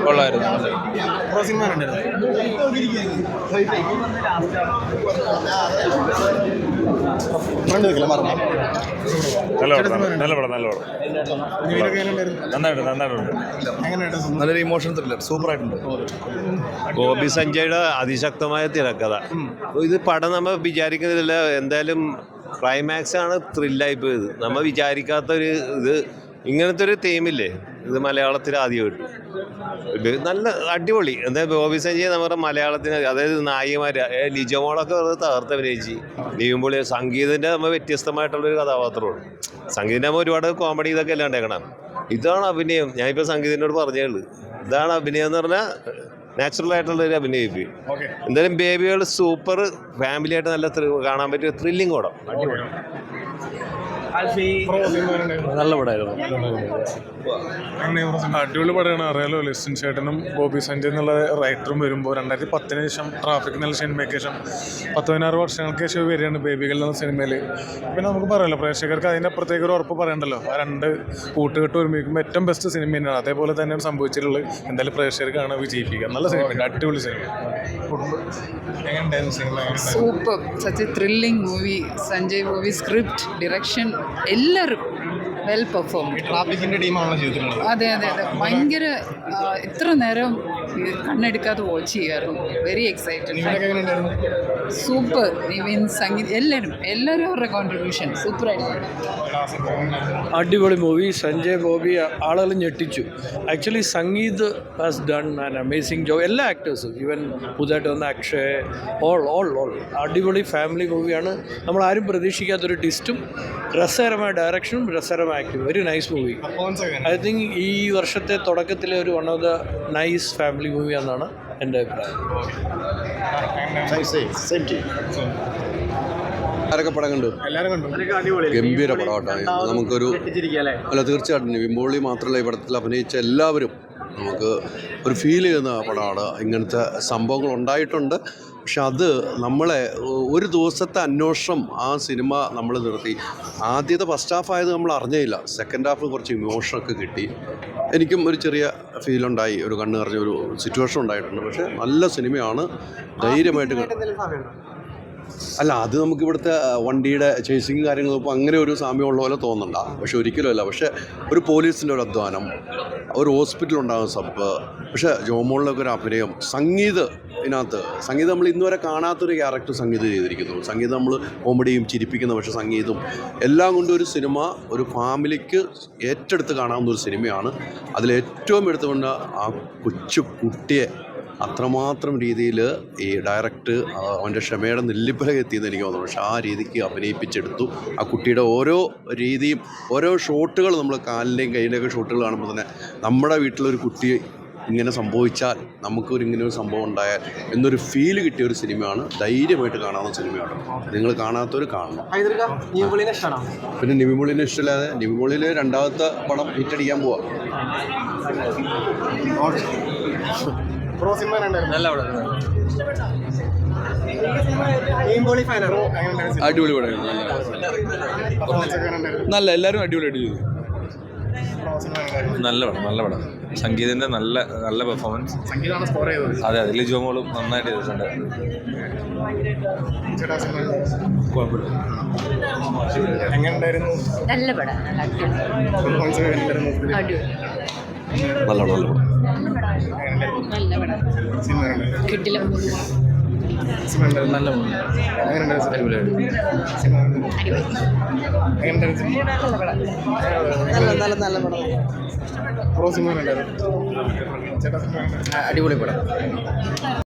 കൊള്ളായിരുന്നു. നല്ലൊരു emotion thriller, സൂപ്പറായിട്ടുണ്ട്. ഗോപി സഞ്ജയുടെ അതിശക്തമായ തിരക്കഥ. ഇത് പടം നമ്മൾ വിചാരിക്കുന്നില്ല, എന്തായാലും ക്ലൈമാക്സ് ആണ് ത്രില്ലായി പോയത്. നമ്മൾ വിചാരിക്കാത്തൊരു ഇത്, ഇങ്ങനത്തെ ഒരു തീമില്ലേ ഇത് മലയാളത്തിൽ ആദ്യമായിട്ട്. ഇത് നല്ല അടിപൊളി. എന്താ ഗോപി സഞ്ജയ് നമ്മുടെ മലയാളത്തിന്, അതായത് നായികമാർ ലിജമോളൊക്കെ വെറുതെ തകർത്ത് അഭിനയിച്ച്. നീവുമ്പോൾ സംഗീതത്തിൻ്റെ നമ്മൾ വ്യത്യസ്തമായിട്ടുള്ളൊരു കഥാപാത്രമാണ്. സംഗീതം ഒരുപാട് കോമഡി ഇതൊക്കെ എല്ലാം ഉണ്ടാക്കണം. ഇതാണ് അഭിനയം. ഞാനിപ്പോൾ സംഗീതത്തിനോട് പറഞ്ഞേ ഉള്ളൂ, ഇതാണ് അഭിനയം എന്ന് പറഞ്ഞാൽ നാച്ചുറൽ ആയിട്ടുള്ളൊരു അഭിനയം. എന്തായാലും ബേബികൾ സൂപ്പർ, ഫാമിലിയായിട്ട് നല്ല കാണാൻ പറ്റിയ ത്രില്ലിംഗ് കൂടെ. നല്ല പടമായിരുന്നു. അടിപൊളി പടമാണ്. അറിയാലോ, ലിസ്റ്റിൻ ചേട്ടനും ഗോപി സഞ്ജയ് എന്നുള്ള റൈറ്ററും വരുമ്പോൾ 2010 ശേഷം ട്രാഫിക് എന്നുള്ള സിനിമയ്ക്ക് ശേഷം 10-16 വർഷങ്ങൾക്ക് ശേഷം വരികയാണ് ബേബികൾ എന്ന സിനിമയിൽ. പിന്നെ നമുക്ക് പറയാമല്ലോ, പ്രേക്ഷകർക്ക് അതിൻ്റെ അപ്പുറത്തേക്ക് ഒരു ഉറപ്പ് പറയണ്ടല്ലോ. ആ രണ്ട് കൂട്ടുകെട്ട് ഒരുമിക്കുമ്പോൾ ഏറ്റവും ബെസ്റ്റ് സിനിമ തന്നെയാണ്. അതേപോലെ തന്നെയാണ് സംഭവിച്ചിട്ടുള്ളത്. എന്തായാലും പ്രേക്ഷകർക്കാണ് വിജയിപ്പിക്കുക. നല്ല സിനിമ, അടിപൊളി സിനിമ. എങ്ങനെയുണ്ടായിരുന്നു cinema? Super, such a thrilling movie. Sanjay movie, script, direction, എല്ലാവരും വെൽ പെർഫോം. ട്രാഫിക്കിൻ്റെ ടീമാണല്ലോ ചെയ്തിട്ടുള്ളത്. അതെ അതെ അതെ, ഭയങ്കര ഇത്ര നേരം കണ്ണെടുക്കാതെ വാച്ച് ചെയ്യായിരുന്നു. Very excited. Super. Nivin, Sangeeth, എല്ലാവരും അവരുടെ കോൺട്രിബ്യൂഷൻ സൂപ്പറായിട്ട്. അടിപൊളി മൂവി. സഞ്ജയ് ഗോപി ആളുകൾ ഞെട്ടിച്ചു. Actually Sangeeth has done an amazing job. എല്ലാ ആക്ടേഴ്സും, ഈവൻ പുതുതായിട്ട് വന്ന അക്ഷയ്, ഓൾ അടിപൊളി ഫാമിലി മൂവിയാണ്. നമ്മളാരും പ്രതീക്ഷിക്കാത്തൊരു ട്വിസ്റ്റും രസകരമായ ഡയറക്ഷനും രസകരമായ acting. Very nice movie. I think ഈ വർഷത്തെ തുടക്കത്തിലെ ഒരു one of the nice family movie എന്നാണ് എൻ്റെ അഭിപ്രായം. ആരൊക്കെ പടം കണ്ടു? ഗംഭീര പടമായിട്ടാണ്. നമുക്കൊരു അല്ല, തീർച്ചയായിട്ടും വിമ്പോളി മാത്രമല്ല, ഈ പടത്തിൽ അഭിനയിച്ച എല്ലാവരും നമുക്ക് ഒരു ഫീൽ ചെയ്യുന്ന പടമാണ്. ഇങ്ങനത്തെ സംഭവങ്ങൾ ഉണ്ടായിട്ടുണ്ട്. പക്ഷെ അത് നമ്മളെ ഒരു ദിവസത്തെ അന്വേഷണം ആ സിനിമ നമ്മൾ നിർത്തി. ആദ്യത്തെ ഫസ്റ്റ് ഹാഫ് ആയത് നമ്മൾ അറിഞ്ഞേയില്ല. സെക്കൻഡ് ഹാഫ് കുറച്ച് ഇമോഷനൊക്കെ കിട്ടി. എനിക്കും ഒരു ചെറിയ ഫീലുണ്ടായി, ഒരു കണ്ണ് നിറഞ്ഞ ഒരു സിറ്റുവേഷൻ ഉണ്ടായിട്ടുണ്ട്. പക്ഷേ നല്ല സിനിമയാണ്. ധൈര്യമായിട്ട് അല്ല, അത് നമുക്ക് ഇവിടുത്തെ വണ്ടിയുടെ ചേസിങ് കാര്യങ്ങൾ നോക്കുമ്പോൾ അങ്ങനെ ഒരു സാമ്യമുള്ള പോലെ തോന്നണ്ട. പക്ഷെ ഒരിക്കലും അല്ല. പക്ഷേ ഒരു പോലീസിൻ്റെ ഒരു അധ്വാനം, ഒരു ഹോസ്പിറ്റലുണ്ടാകുന്ന സബ്, പക്ഷേ ജോമോളിലൊക്കെ ഒരു അഭിനയം, ഇതിനകത്ത് സംഗീതം നമ്മൾ ഇന്നുവരെ കാണാത്തൊരു ക്യാരക്ടർ സംഗീതം ചെയ്തിരിക്കുന്നു. സംഗീതം നമ്മൾ കോമഡിയും ചിരിപ്പിക്കുന്ന, പക്ഷേ സംഗീതവും എല്ലാം കൊണ്ടും ഒരു സിനിമ ഒരു ഫാമിലിക്ക് ഏറ്റെടുത്ത് കാണാവുന്ന ഒരു സിനിമയാണ്. അതിലേറ്റവും എടുത്തുകൊണ്ട് ആ കൊച്ചു കുട്ടിയെ അത്രമാത്രം രീതിയിൽ ഈ ഡയറക്റ്റ് അവൻ്റെ ക്ഷമയുടെ നെല്ലിപ്പലക എത്തിയെന്ന് എനിക്ക് തോന്നുന്നു. പക്ഷേ ആ രീതിക്ക് അഭിനയിപ്പിച്ചെടുത്തു. ആ കുട്ടിയുടെ ഓരോ രീതിയും, ഓരോ ഷോട്ടുകൾ, നമ്മൾ കാലിൻ്റെയും കൈയിൻ്റെയൊക്കെ ഷോട്ടുകൾ കാണുമ്പോൾ തന്നെ നമ്മുടെ വീട്ടിലൊരു കുട്ടി ഇങ്ങനെ സംഭവിച്ചാൽ ഇങ്ങനെ ഒരു സംഭവം ഉണ്ടായാൽ എന്നൊരു ഫീല് കിട്ടിയ ഒരു സിനിമയാണ്. ധൈര്യമായിട്ട് കാണാവുന്ന സിനിമയാണ്. നിങ്ങൾ കാണാത്തവർ കാണണം. പിന്നെ നിവിൻപോളിനെ ഇഷ്ടമില്ലാതെ, നിവിൻപോളിയിൽ രണ്ടാമത്തെ പടം ഹിറ്റടിക്കാൻ പോവാം. അടിപൊളി പടമായിരുന്നു. നല്ല, എല്ലാവരും അടിപൊളിയായിട്ട് ചെയ്തു. നല്ല പടം. സംഗീതത്തിൻ്റെ നല്ല പെർഫോമൻസ്. അതെ, അതിൽ ജോമോളും നന്നായിട്ട് ചെയ്തിട്ടുണ്ട്. നല്ല പടം. കിട്ടില്ല. നല്ല അടിപൊളി പടം.